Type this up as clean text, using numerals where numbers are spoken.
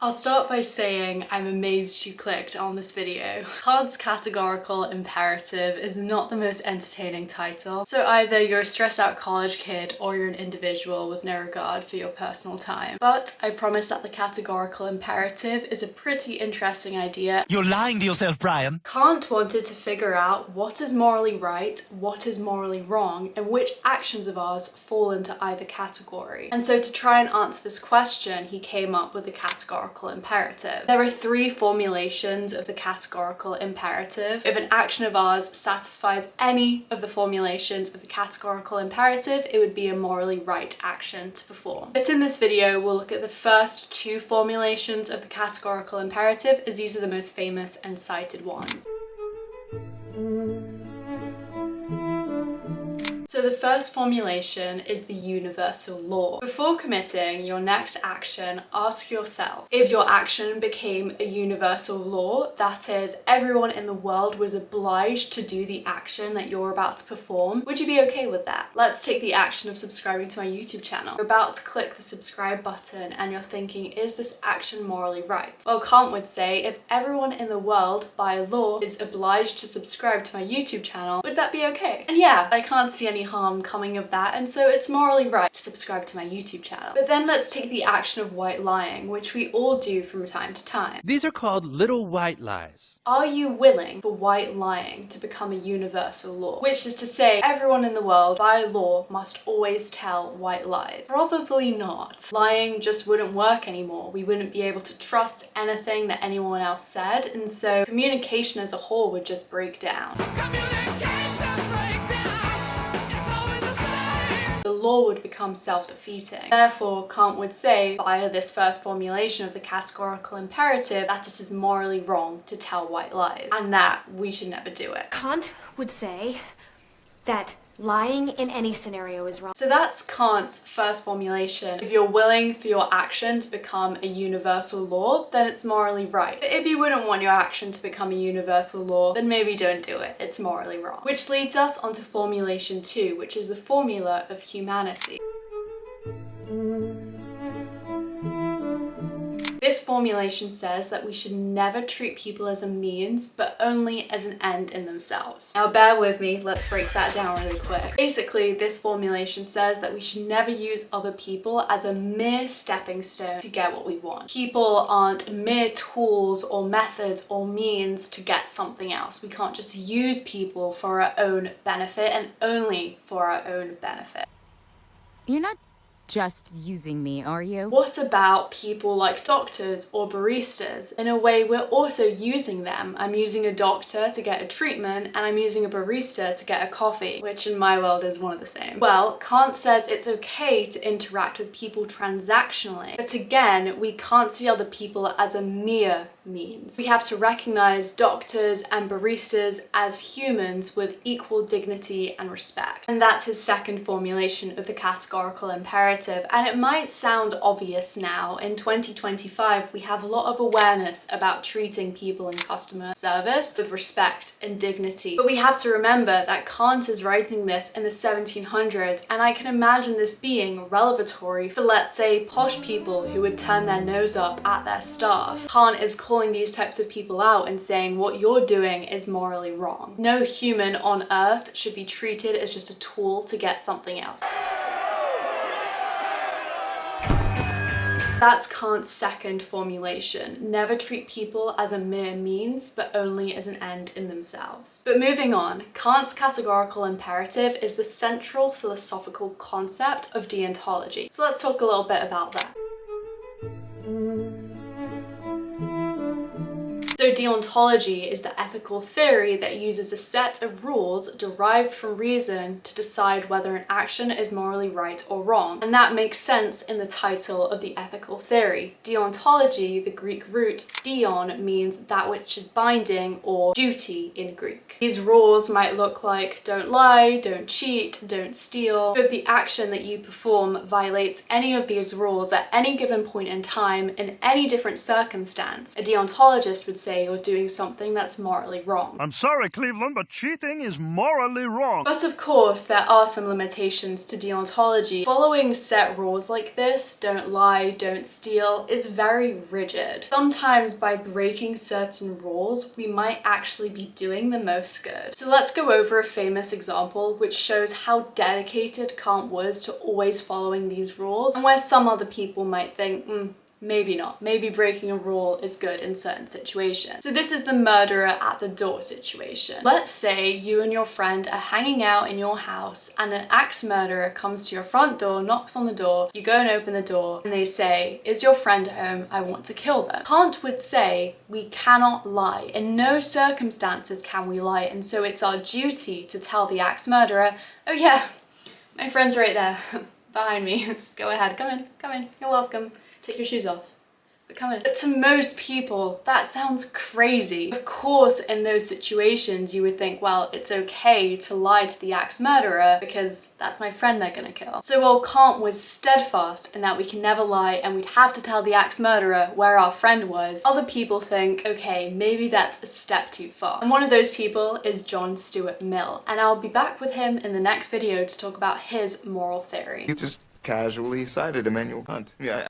I'll start by saying I'm amazed you clicked on this video. Kant's Categorical Imperative is not the most entertaining title, so either you're a stressed out college kid or you're an individual with no regard for your personal time. But I promise that the Categorical Imperative is a pretty interesting idea. You're lying to yourself, Brian. Kant wanted to figure out what is morally right, what is morally wrong, and which actions of ours fall into either category. And so to try and answer this question, he came up with the Categorical Imperative. There are three formulations of the Categorical Imperative. If an action of ours satisfies any of the formulations of the Categorical Imperative, it would be a morally right action to perform. But in this video, we'll look at the first two formulations of the Categorical Imperative, as these are the most famous and cited ones. So the first formulation is the universal law. Before committing your next action, ask yourself, if your action became a universal law, that is, everyone in the world was obliged to do the action that you're about to perform, would you be okay with that? Let's take the action of subscribing to my YouTube channel. You're about to click the subscribe button and you're thinking, is this action morally right? Well, Kant would say, if everyone in the world, by law, is obliged to subscribe to my YouTube channel, would that be okay? And yeah, I can't see any harm coming of that, and so it's morally right to subscribe to my YouTube channel. But then let's take the action of white lying, which we all do from time to time. These are called little white lies. Are you willing for white lying to become a universal law? Which is to say, everyone in the world, by law, must always tell white lies. Probably not. Lying just wouldn't work anymore. We wouldn't be able to trust anything that anyone else said, and so communication as a whole would just break down. The law would become self-defeating. Therefore, Kant would say, via this first formulation of the Categorical Imperative, that it is morally wrong to tell white lies, and that we should never do it. Kant would say that lying in any scenario is wrong. So that's Kant's first formulation. If you're willing for your action to become a universal law, then it's morally right. But if you wouldn't want your action to become a universal law, then maybe don't do it. It's morally wrong. Which leads us onto formulation 2, which is the formula of humanity. This formulation says that we should never treat people as a means, but only as an end in themselves. Now bear with me, let's break that down really quick. Basically, this formulation says that we should never use other people as a mere stepping stone to get what we want. People aren't mere tools or methods or means to get something else. We can't just use people for our own benefit and only for our own benefit. You're not just using me, are you? What about people like doctors or baristas? In a way, we're also using them. I'm using a doctor to get a treatment, and I'm using a barista to get a coffee, which in my world is one of the same. Well, Kant says it's okay to interact with people transactionally, but again, we can't see other people as a mere means. We have to recognize doctors and baristas as humans with equal dignity and respect. And that's his second formulation of the Categorical Imperative. And it might sound obvious now. In 2025, we have a lot of awareness about treating people in customer service with respect and dignity. But we have to remember that Kant is writing this in the 1700s, and I can imagine this being revelatory for, let's say, posh people who would turn their nose up at their staff. Kant is calling these types of people out and saying what you're doing is morally wrong. No human on earth should be treated as just a tool to get something else. That's Kant's second formulation. Never treat people as a mere means, but only as an end in themselves. But moving on, Kant's Categorical Imperative is the central philosophical concept of deontology. So let's talk a little bit about that. So deontology is the ethical theory that uses a set of rules derived from reason to decide whether an action is morally right or wrong. And that makes sense in the title of the ethical theory. Deontology, the Greek root deon, means that which is binding or duty in Greek. These rules might look like don't lie, don't cheat, don't steal. So if the action that you perform violates any of these rules at any given point in time in any different circumstance, a deontologist would say or doing something that's morally wrong. I'm sorry, Cleveland, but cheating is morally wrong. But of course, there are some limitations to deontology. Following set rules like this, don't lie, don't steal, is very rigid. Sometimes by breaking certain rules, we might actually be doing the most good. So let's go over a famous example which shows how dedicated Kant was to always following these rules, and where some other people might think, maybe not. Maybe breaking a rule is good in certain situations. So this is the murderer at the door situation. Let's say you and your friend are hanging out in your house and an axe murderer comes to your front door, knocks on the door, you go and open the door, and they say, "Is your friend home? I want to kill them." Kant would say we cannot lie. In no circumstances can we lie, and so it's our duty to tell the axe murderer, "Oh yeah, my friend's right there, behind me. Go ahead, come in, you're welcome. Take your shoes off, but come in." But to most people, that sounds crazy. Of course, in those situations, you would think, well, it's okay to lie to the axe murderer because that's my friend they're gonna kill. So while Kant was steadfast in that we can never lie and we'd have to tell the axe murderer where our friend was, other people think, okay, maybe that's a step too far. And one of those people is John Stuart Mill, and I'll be back with him in the next video to talk about his moral theory. You just casually cited Immanuel Kant. Yeah.